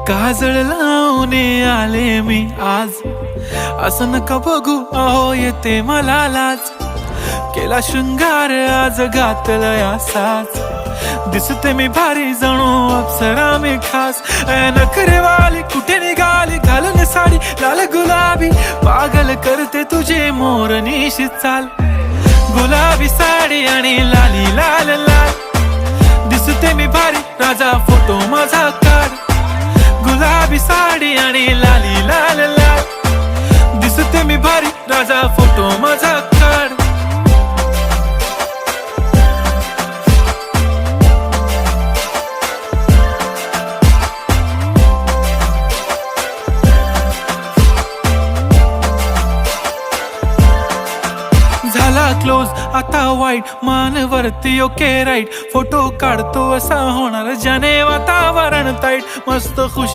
काजळ लावून आले मी आज, असं नका बघू अहो येते मला लाज. केला शृंगार आज घातला साज, दिसते मी भारी जणू अप्सरा मी खास. नखरेवाली कुठे निघाली घालून साडी लाल गुलाबी, पागल करते तुझे मोरनीशी चाल. गुलाबी साडी आणि लाली लाल लाल, दिसते मी भारी राजा फोटो माझा काढ. गुलाबी साडी आणि लाली लाल लाल, दिसते मी भारी राजा फोटो माझा काढ. झाला क्लोज आता वाईट, मान वरती ओके राईट. फोटो काढतो असा होणार ज्याने वातावरण ताईट. मस्त खुश